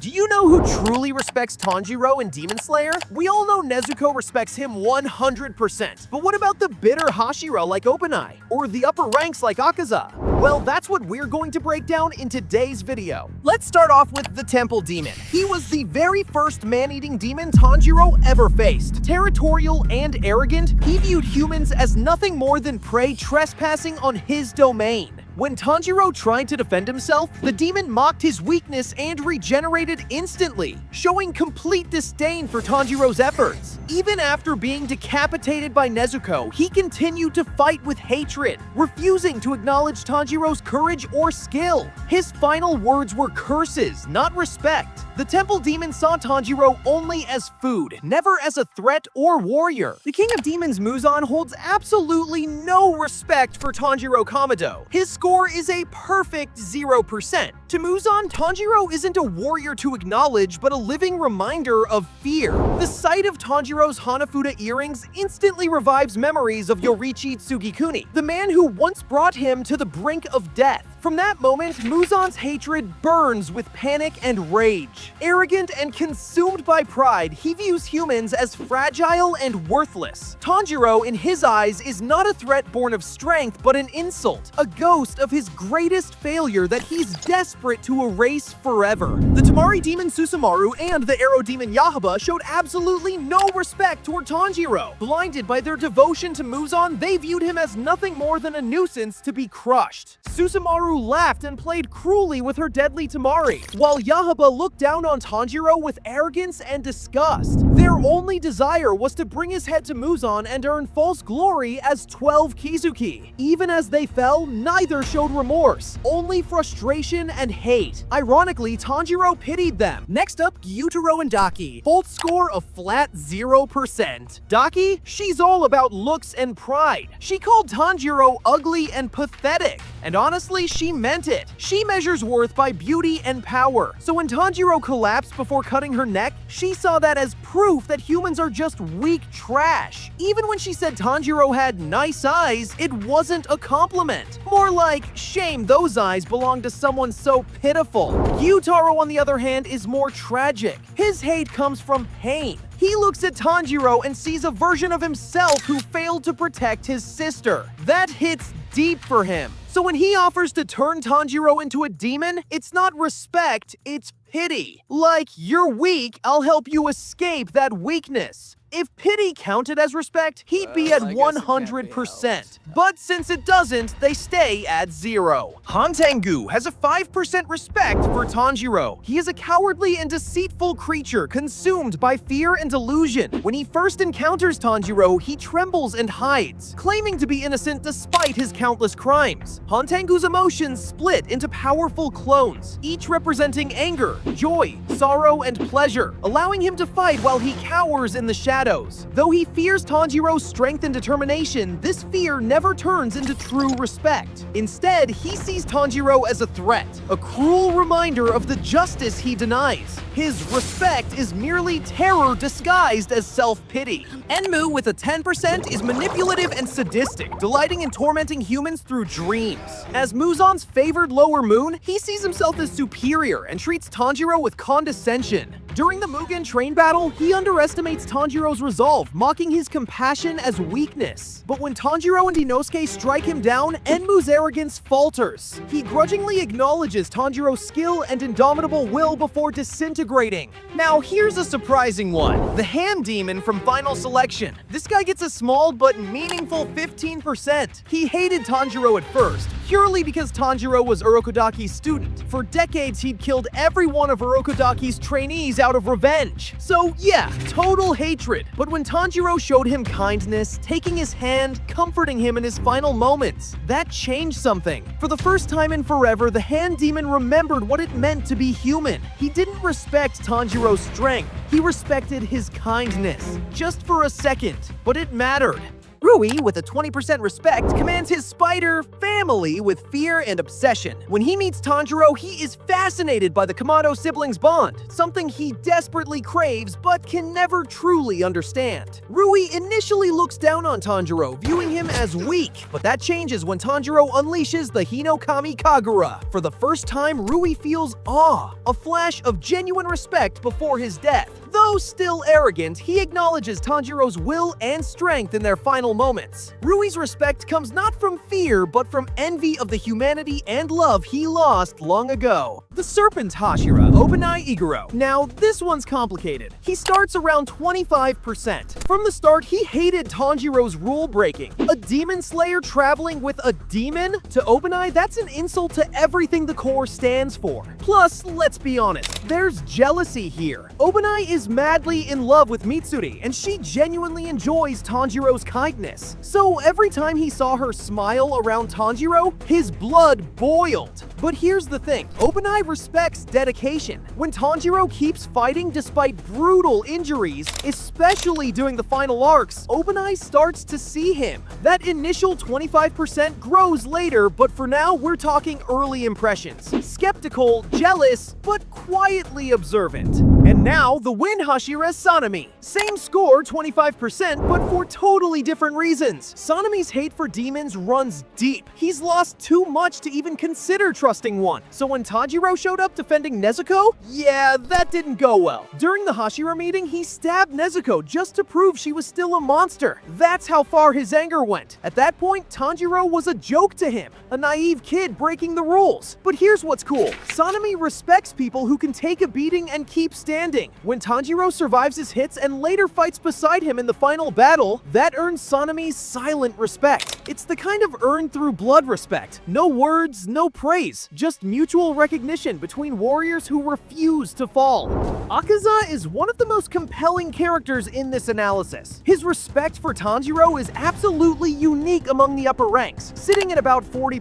Do you know who truly respects Tanjiro in Demon Slayer? We all know Nezuko respects him 100%. But what about the bitter Hashira like Obanai? Or the upper ranks like Akaza? Well, that's what we're going to break down in today's video. Let's start off with the Temple Demon. He was the very first man-eating demon Tanjiro ever faced. Territorial and arrogant, he viewed humans as nothing more than prey trespassing on his domain. When Tanjiro tried to defend himself, the demon mocked his weakness and regenerated instantly, showing complete disdain for Tanjiro's efforts. Even after being decapitated by Nezuko, he continued to fight with hatred, refusing to acknowledge Tanjiro's courage or skill. His final words were curses, not respect. The Temple Demon saw Tanjiro only as food, never as a threat or warrior. The King of Demons Muzan holds absolutely no respect for Tanjiro Kamado. His score is a perfect 0%. To Muzan, Tanjiro isn't a warrior to acknowledge, but a living reminder of fear. The sight of Tanjiro's Hanafuda earrings instantly revives memories of Yoriichi Tsugikuni, the man who once brought him to the brink of death. From that moment, Muzan's hatred burns with panic and rage. Arrogant and consumed by pride, he views humans as fragile and worthless. Tanjiro, in his eyes, is not a threat born of strength, but an insult, a ghost of his greatest failure that he's desperate to erase forever. The Tamari demon Susumaru and the Arrow demon Yahaba showed absolutely no respect toward Tanjiro. Blinded by their devotion to Muzan, they viewed him as nothing more than a nuisance to be crushed. Susumaru laughed and played cruelly with her deadly Tamari, while Yahaba looked down on Tanjiro with arrogance and disgust. Their only desire was to bring his head to Muzan and earn false glory as 12 Kizuki. Even as they fell, neither showed remorse, only frustration and hate. Ironically, Tanjiro pitied them. Next up, Gyutaro and Daki. Both score a flat 0%. Daki? She's all about looks and pride. She called Tanjiro ugly and pathetic. And honestly, she meant it. She measures worth by beauty and power. So when Tanjiro collapsed before cutting her neck, she saw that as proof that humans are just weak trash. Even when she said Tanjiro had nice eyes, it wasn't a compliment. More like, shame those eyes belong to someone so pitiful. Gyutaro, on the other hand, is more tragic. His hate comes from pain. He looks at Tanjiro and sees a version of himself who failed to protect his sister. That hits deep for him. So when he offers to turn Tanjiro into a demon, it's not respect, it's pity. Like, you're weak, I'll help you escape that weakness. If pity counted as respect, he'd be at 100%. But since it doesn't, they stay at 0. Hantengu has a 5% respect for Tanjiro. He is a cowardly and deceitful creature consumed by fear and delusion. When he first encounters Tanjiro, he trembles and hides, claiming to be innocent despite his countless crimes. Hantengu's emotions split into powerful clones, each representing anger, joy, sorrow, and pleasure, allowing him to fight while he cowers in the shadows. Though he fears Tanjiro's strength and determination, this fear never turns into true respect. Instead, he sees Tanjiro as a threat, a cruel reminder of the justice he denies. His respect is merely terror disguised as self-pity. Enmu, with a 10%, is manipulative and sadistic, delighting in tormenting humans through dreams. As Muzan's favored lower moon, he sees himself as superior and treats Tanjiro with condescension. During the Mugen train battle, he underestimates Tanjiro's resolve, mocking his compassion as weakness. But when Tanjiro and Inosuke strike him down, Enmu's arrogance falters. He grudgingly acknowledges Tanjiro's skill and indomitable will before disintegrating. Now, here's a surprising one. The Ham Demon from Final Selection. This guy gets a small but meaningful 15%. He hated Tanjiro at first, purely because Tanjiro was Urokodaki's student. For decades, he'd killed every one of Urokodaki's trainees out of revenge. So yeah, total hatred. But when Tanjiro showed him kindness, taking his hand, comforting him in his final moments, that changed something. For the first time in forever, the Hand Demon remembered what it meant to be human. He didn't respect Tanjiro's strength. He respected his kindness. Just for a second. But it mattered. Rui, with a 20% respect, commands his spider family with fear and obsession. When he meets Tanjiro, he is fascinated by the Kamado siblings' bond, something he desperately craves but can never truly understand. Rui initially looks down on Tanjiro, viewing him as weak, but that changes when Tanjiro unleashes the Hinokami Kagura. For the first time, Rui feels awe, a flash of genuine respect before his death. Though still arrogant, he acknowledges Tanjiro's will and strength in their final moments. Rui's respect comes not from fear, but from envy of the humanity and love he lost long ago. The Serpent Hashira, Obanai Iguro. Now, this one's complicated. He starts around 25%. From the start, he hated Tanjiro's rule breaking. A demon slayer traveling with a demon? To Obanai, that's an insult to everything the Corps stands for. Plus, let's be honest, there's jealousy here. Obanai is madly in love with Mitsuri, and she genuinely enjoys Tanjiro's kindness. So every time he saw her smile around Tanjiro, his blood boiled. But here's the thing, Obanai respects dedication. When Tanjiro keeps fighting despite brutal injuries, especially during the final arcs, Obanai starts to see him. That initial 25% grows later, but for now we're talking early impressions. Skeptical, jealous, but quietly observant. And now, the win Hashira Sanemi. Same score, 25%, but for totally different reasons. Sanemi's hate for demons runs deep. He's lost too much to even consider trusting one. So when Tanjiro showed up defending Nezuko, yeah, that didn't go well. During the Hashira meeting, he stabbed Nezuko just to prove she was still a monster. That's how far his anger went. At that point, Tanjiro was a joke to him, a naive kid breaking the rules. But here's what's cool. Sanemi respects people who can take a beating and keep standing. When Tanjiro survives his hits and later fights beside him in the final battle, that earns Sanemi's silent respect. It's the kind of earned through blood respect. No words, no praise, just mutual recognition between warriors who refuse to fall. Akaza is one of the most compelling characters in this analysis. His respect for Tanjiro is absolutely unique among the upper ranks, sitting at about 40%.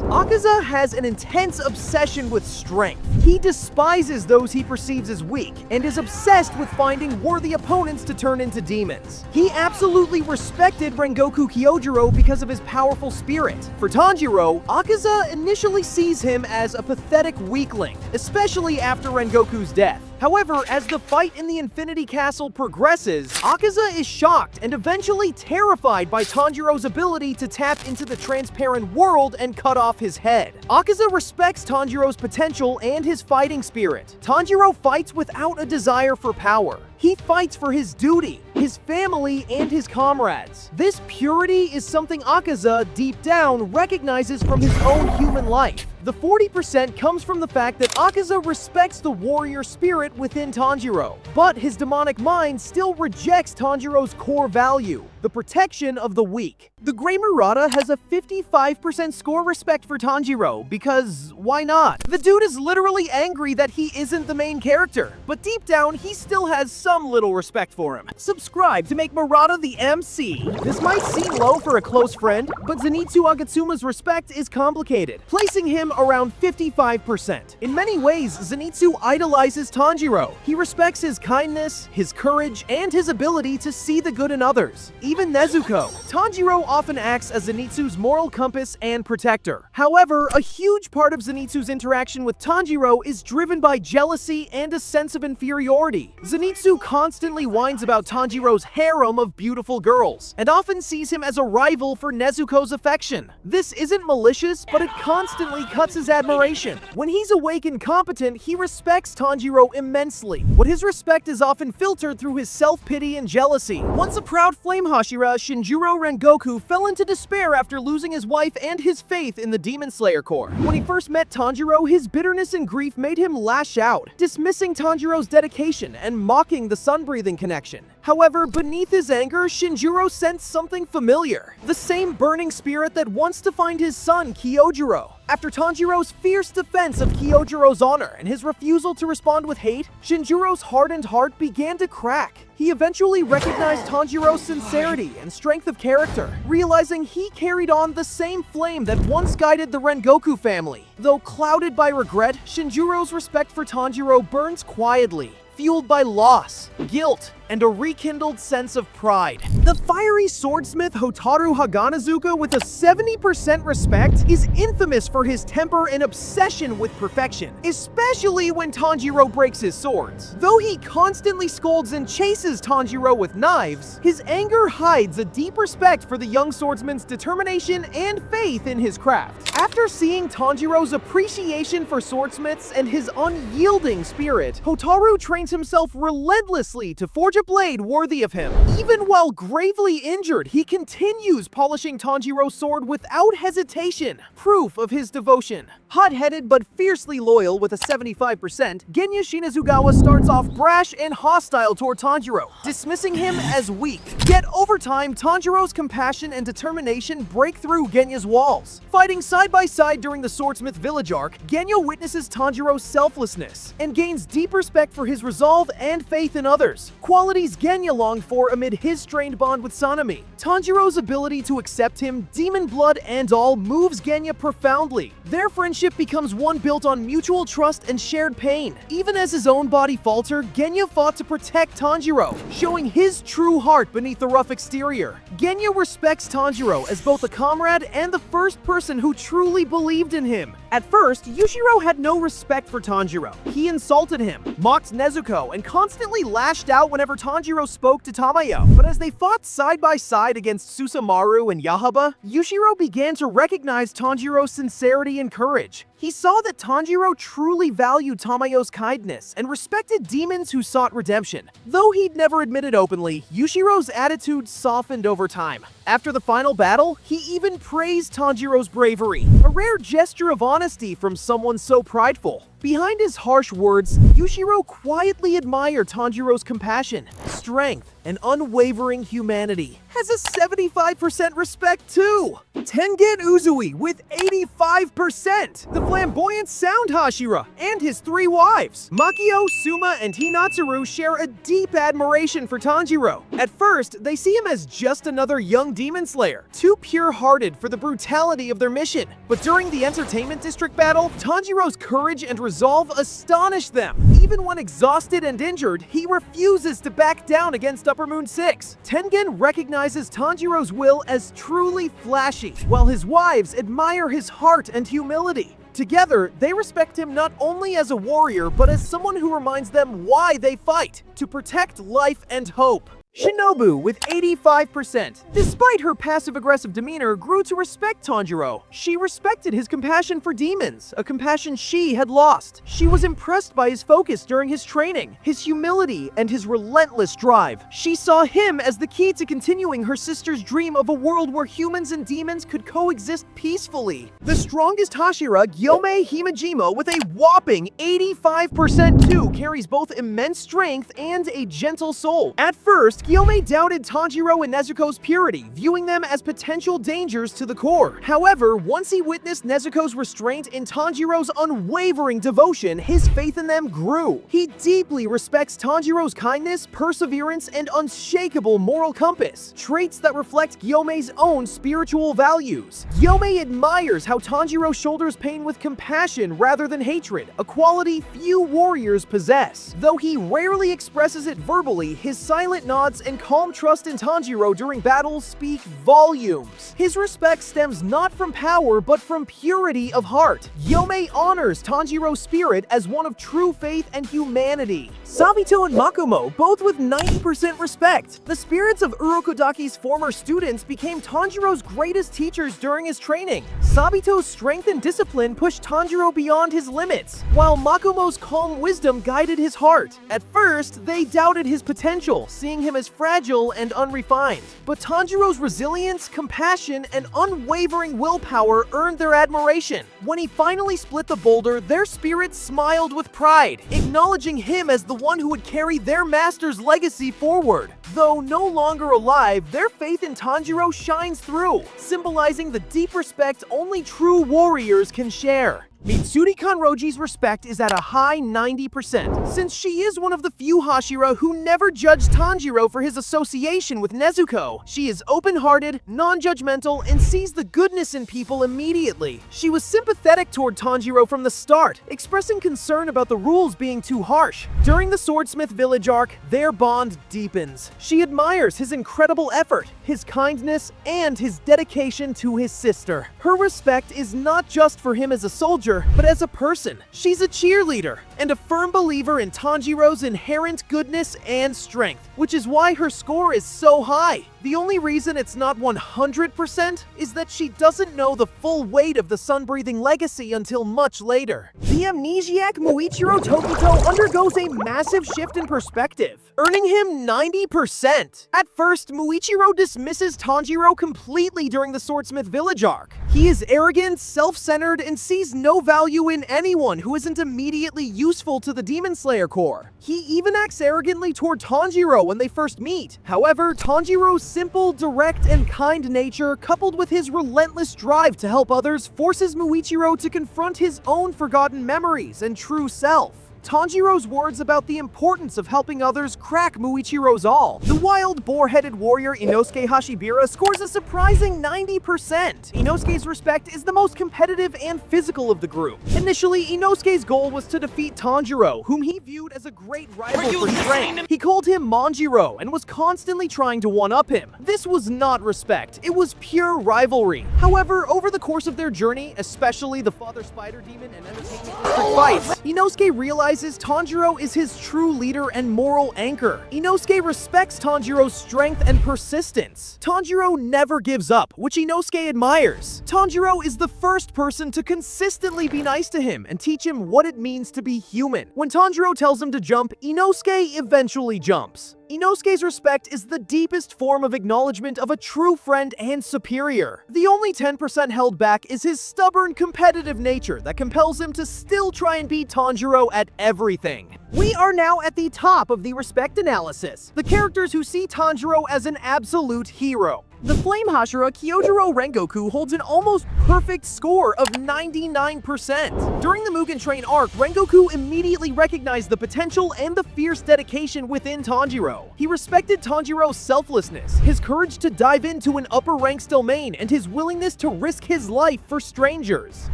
Akaza has an intense obsession with strength. He despises those he perceives as weak, and is obsessed with finding worthy opponents to turn into demons. He absolutely respected Rengoku Kyojuro because of his powerful spirit. For Tanjiro, Akaza initially sees him as a pathetic weakling, especially after Rengoku's death. However, as the fight in the Infinity Castle progresses, Akaza is shocked and eventually terrified by Tanjiro's ability to tap into the transparent world and cut off his head. Akaza respects Tanjiro's potential and his fighting spirit. Tanjiro fights without a desire for power. He fights for his duty, his family, and his comrades. This purity is something Akaza, deep down, recognizes from his own human life. The 40% comes from the fact that Akaza respects the warrior spirit within Tanjiro, but his demonic mind still rejects Tanjiro's core value, the protection of the weak. The Grey Murata has a 55% score respect for Tanjiro, because why not? The dude is literally angry that he isn't the main character, but deep down he still has some little respect for him. Subscribe to make Murata the MC. This might seem low for a close friend, but Zenitsu Agatsuma's respect is complicated, placing him around 55%. In many ways, Zenitsu idolizes Tanjiro. He respects his kindness, his courage, and his ability to see the good in others. Even Nezuko. Tanjiro often acts as Zenitsu's moral compass and protector. However, a huge part of Zenitsu's interaction with Tanjiro is driven by jealousy and a sense of inferiority. Zenitsu constantly whines about Tanjiro's harem of beautiful girls, and often sees him as a rival for Nezuko's affection. This isn't malicious, but it constantly cuts his admiration. When he's awake and competent, he respects Tanjiro immensely, but his respect is often filtered through his self-pity and jealousy. Once a proud flame Hashira, Shinjiro Rengoku fell into despair after losing his wife and his faith in the Demon Slayer Corps. When he first met Tanjiro, his bitterness and grief made him lash out, dismissing Tanjiro's dedication and mocking the sun-breathing connection. However, beneath his anger, Shinjiro sensed something familiar, the same burning spirit that wants to find his son, Kyojuro. After Tanjiro's fierce defense of Kyojuro's honor and his refusal to respond with hate, Shinjuro's hardened heart began to crack. He eventually recognized Tanjiro's sincerity and strength of character, realizing he carried on the same flame that once guided the Rengoku family. Though clouded by regret, Shinjuro's respect for Tanjiro burns quietly, fueled by loss, guilt, and a rekindled sense of pride. The fiery swordsmith Hotaru Haganazuka with a 70% respect is infamous for his temper and obsession with perfection, especially when Tanjiro breaks his swords. Though he constantly scolds and chases Tanjiro with knives, his anger hides a deep respect for the young swordsman's determination and faith in his craft. After seeing Tanjiro's appreciation for swordsmiths and his unyielding spirit, Hotaru trains himself relentlessly to forge a blade worthy of him. Even while gravely injured, he continues polishing Tanjiro's sword without hesitation, proof of his devotion. Hot-headed but fiercely loyal with a 75%, Genya Shinazugawa starts off brash and hostile toward Tanjiro, dismissing him as weak. Yet over time, Tanjiro's compassion and determination break through Genya's walls. Fighting side by side during the Swordsmith Village arc, Genya witnesses Tanjiro's selflessness and gains deep respect for his resolve and faith in others, qualities Genya longed for amid his strained bond with Sanemi. Tanjiro's ability to accept him, demon blood and all, moves Genya profoundly. Their friendship becomes one built on mutual trust and shared pain. Even as his own body faltered, Genya fought to protect Tanjiro, showing his true heart beneath the rough exterior. Genya respects Tanjiro as both a comrade and the first person who truly believed in him. At first, Yushiro had no respect for Tanjiro. He insulted him, mocked Nezuko, and constantly lashed out whenever Tanjiro spoke to Tamayo. But as they fought side by side against Susumaru and Yahaba, Yushiro began to recognize Tanjiro's sincerity and courage. He saw that Tanjiro truly valued Tamayo's kindness and respected demons who sought redemption. Though he'd never admitted openly, Yushiro's attitude softened over time. After the final battle, he even praised Tanjiro's bravery, a rare gesture of honesty from someone so prideful. Behind his harsh words, Yushiro quietly admired Tanjiro's compassion, strength, and unwavering humanity. Has a 75% respect too! Tengen Uzui with 85%! The flamboyant Sound Hashira and his 3 wives! Makio, Suma, and Hinatsuru share a deep admiration for Tanjiro. At first, they see him as just another young demon slayer, too pure-hearted for the brutality of their mission. But during the Entertainment District battle, Tanjiro's courage and resolve astonished them. Even when exhausted and injured, he refuses to back down against Upper Moon 6. Tengen recognizes Tanjiro's will as truly flashy, while his wives admire his heart and humility. Together, they respect him not only as a warrior, but as someone who reminds them why they fight: to protect life and hope. Shinobu with 85%, despite her passive-aggressive demeanor, grew to respect Tanjiro. She respected his compassion for demons, a compassion she had lost. She was impressed by his focus during his training, his humility, and his relentless drive. She saw him as the key to continuing her sister's dream of a world where humans and demons could coexist peacefully. The strongest Hashira, Gyomei Himejima, with a whopping 85% too, carries both immense strength and a gentle soul. At first, Gyomei doubted Tanjiro and Nezuko's purity, viewing them as potential dangers to the core. However, once he witnessed Nezuko's restraint and Tanjiro's unwavering devotion, his faith in them grew. He deeply respects Tanjiro's kindness, perseverance, and unshakable moral compass, traits that reflect Gyomei's own spiritual values. Gyomei admires how Tanjiro shoulders pain with compassion rather than hatred, a quality few warriors possess. Though he rarely expresses it verbally, his silent nods and calm trust in Tanjiro during battles speak volumes. His respect stems not from power, but from purity of heart. Gyomei honors Tanjiro's spirit as one of true faith and humanity. Sabito and Makomo, both with 90% respect. The spirits of Urokodaki's former students became Tanjiro's greatest teachers during his training. Sabito's strength and discipline pushed Tanjiro beyond his limits, while Makomo's calm wisdom guided his heart. At first, they doubted his potential, seeing him as fragile and unrefined. But Tanjiro's resilience, compassion, and unwavering willpower earned their admiration. When he finally split the boulder, their spirits smiled with pride, acknowledging him as the one who would carry their master's legacy forward. Though no longer alive, their faith in Tanjiro shines through, symbolizing the deep respect only true warriors can share. Mitsuri Kanroji's respect is at a high 90%, since she is one of the few Hashira who never judged Tanjiro for his association with Nezuko. She is open-hearted, non-judgmental, and sees the goodness in people immediately. She was sympathetic toward Tanjiro from the start, expressing concern about the rules being too harsh. During the Swordsmith Village arc, their bond deepens. She admires his incredible effort, his kindness, and his dedication to his sister. Her respect is not just for him as a soldier, but as a person. She's a cheerleader and a firm believer in Tanjiro's inherent goodness and strength, which is why her score is so high. The only reason it's not 100% is that she doesn't know the full weight of the sun-breathing legacy until much later. The amnesiac Muichiro Tokito undergoes a massive shift in perspective, earning him 90%. At first, Muichiro dismisses Tanjiro completely during the Swordsmith Village arc. He is arrogant, self-centered, and sees no value in anyone who isn't immediately useful to the Demon Slayer Corps. He even acts arrogantly toward Tanjiro when they first meet. However, Tanjiro's simple, direct, and kind nature, coupled with his relentless drive to help others, forces Muichiro to confront his own forgotten memories and true self. Tanjiro's words about the importance of helping others crack Muichiro's all. The wild, boar-headed warrior Inosuke Hashibira scores a surprising 90%. Inosuke's respect is the most competitive and physical of the group. Initially, Inosuke's goal was to defeat Tanjiro, whom he viewed as a great rival for strength. He called him Manjiro and was constantly trying to one-up him. This was not respect, it was pure rivalry. However, over the course of their journey, especially the Father Spider Demon and Entertainment District fights, Inosuke realizes Tanjiro is his true leader and moral anchor. Inosuke respects Tanjiro's strength and persistence. Tanjiro never gives up, which Inosuke admires. Tanjiro is the first person to consistently be nice to him and teach him what it means to be human. When Tanjiro tells him to jump, Inosuke eventually jumps. Inosuke's respect is the deepest form of acknowledgement of a true friend and superior. The only 10% held back is his stubborn, competitive nature that compels him to still try and beat Tanjiro at everything. We are now at the top of the respect analysis. The characters who see Tanjiro as an absolute hero. The Flame Hashira Kyojuro Rengoku holds an almost perfect score of 99%. During the Mugen Train arc, Rengoku immediately recognized the potential and the fierce dedication within Tanjiro. He respected Tanjiro's selflessness, his courage to dive into an upper ranks domain, and his willingness to risk his life for strangers.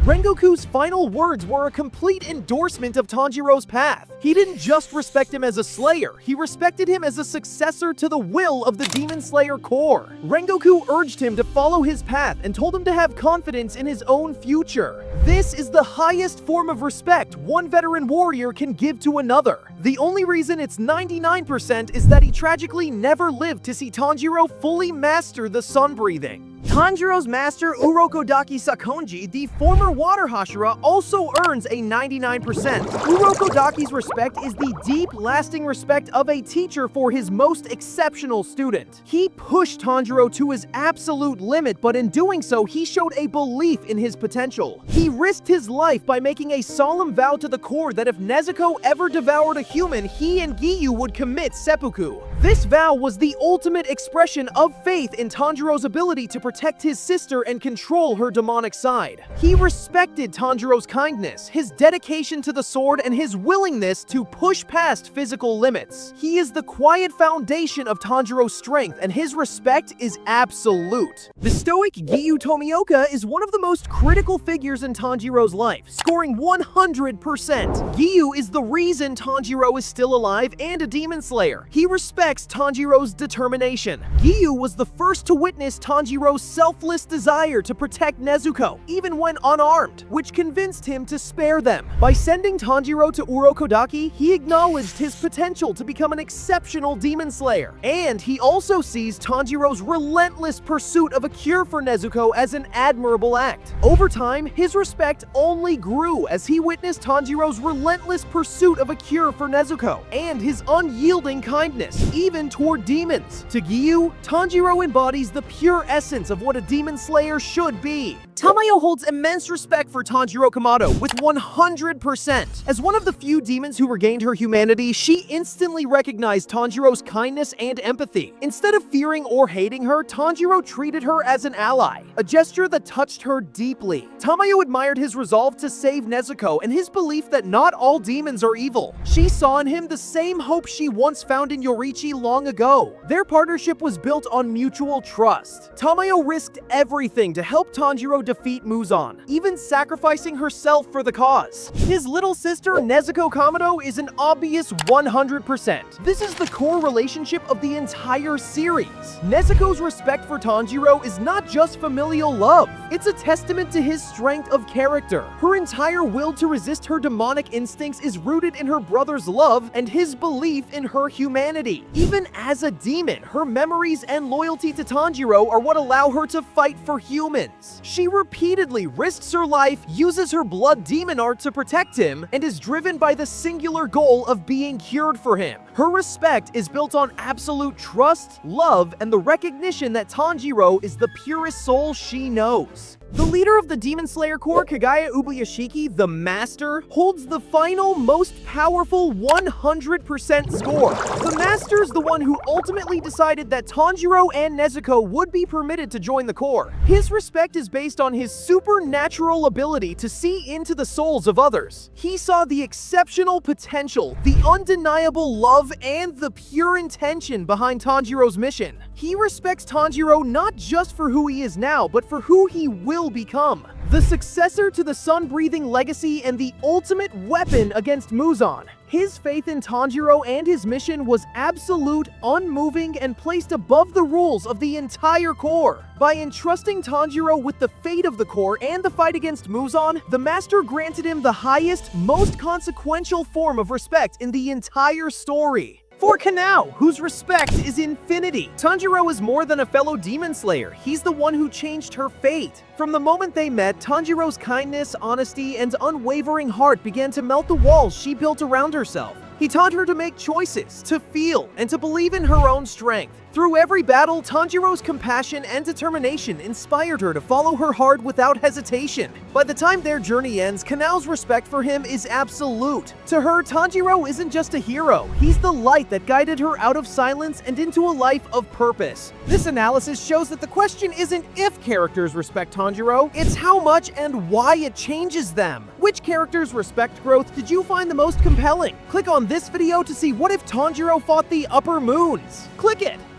Rengoku's final words were a complete endorsement of Tanjiro's path. He didn't just respect him as a slayer, he respected him as a successor to the will of the Demon Slayer Corps. Rengoku urged him to follow his path and told him to have confidence in his own future. This is the highest form of respect one veteran warrior can give to another. The only reason it's 99% is that he tragically never lived to see Tanjiro fully master the sun breathing. Tanjiro's master Urokodaki Sakonji, the former water Hashira, also earns a 99%. Urokodaki's respect is the deep, lasting respect of a teacher for his most exceptional student. He pushed Tanjiro to his absolute limit, but in doing so, he showed a belief in his potential. He risked his life by making a solemn vow to the Corps that if Nezuko ever devoured a human, he and Giyu would commit seppuku. This vow was the ultimate expression of faith in Tanjiro's ability to protect his sister and control her demonic side. He respected Tanjiro's kindness, his dedication to the sword, and his willingness to push past physical limits. He is the quiet foundation of Tanjiro's strength, and his respect is absolute. The stoic Giyu Tomioka is one of the most critical figures in Tanjiro's life, scoring 100%. Giyu is the reason Tanjiro is still alive and a demon slayer. He respects Tanjiro's determination. Giyu was the first to witness Tanjiro's selfless desire to protect Nezuko, even when unarmed, which convinced him to spare them. By sending Tanjiro to Urokodaki, he acknowledged his potential to become an exceptional demon slayer. And he also sees Tanjiro's relentless pursuit of a cure for Nezuko as an admirable act. Over time, his respect only grew as he witnessed Tanjiro's relentless pursuit of a cure for Nezuko, and his unyielding kindness, even toward demons. To Giyu, Tanjiro embodies the pure essence of what a demon slayer should be. Tamayo holds immense respect for Tanjiro Kamado with 100%. As one of the few demons who regained her humanity, she instantly recognized Tanjiro's kindness and empathy. Instead of fearing or hating her, Tanjiro treated her as an ally, a gesture that touched her deeply. Tamayo admired his resolve to save Nezuko and his belief that not all demons are evil. She saw in him the same hope she once found in Yoriichi long ago. Their partnership was built on mutual trust. Tamayo risked everything to help Tanjiro defeat Muzan, even sacrificing herself for the cause. His little sister, Nezuko Kamado, is an obvious 100%. This is the core relationship of the entire series. Nezuko's respect for Tanjiro is not just familial love, it's a testament to his strength of character. Her entire will to resist her demonic instincts is rooted in her brother's love and his belief in her humanity. Even as a demon, her memories and loyalty to Tanjiro are what allow her to fight for humans. She repeatedly risks her life, uses her blood demon art to protect him, and is driven by the singular goal of being cured for him. Her respect is built on absolute trust, love, and the recognition that Tanjiro is the purest soul she knows. The leader of the Demon Slayer Corps, Kagaya Ubuyashiki, the Master, holds the final, most powerful 100% score. The Master's the one who ultimately decided that Tanjiro and Nezuko would be permitted to join the Corps. His respect is based on his supernatural ability to see into the souls of others. He saw the exceptional potential, the undeniable love, and the pure intention behind Tanjiro's mission. He respects Tanjiro not just for who he is now, but for who he will become. The successor to the sun-breathing legacy and the ultimate weapon against Muzan. His faith in Tanjiro and his mission was absolute, unmoving, and placed above the rules of the entire Corps. By entrusting Tanjiro with the fate of the Corps and the fight against Muzan, the Master granted him the highest, most consequential form of respect in the entire story. For Kanao, whose respect is infinity. Tanjiro is more than a fellow demon slayer. He's the one who changed her fate. From the moment they met, Tanjiro's kindness, honesty, and unwavering heart began to melt the walls she built around herself. He taught her to make choices, to feel, and to believe in her own strength. Through every battle, Tanjiro's compassion and determination inspired her to follow her heart without hesitation. By the time their journey ends, Kanao's respect for him is absolute. To her, Tanjiro isn't just a hero, he's the light that guided her out of silence and into a life of purpose. This analysis shows that the question isn't if characters respect Tanjiro, it's how much and why it changes them. Which character's respect growth did you find the most compelling? Click on this video to see what if Tanjiro fought the Upper Moons. Click it!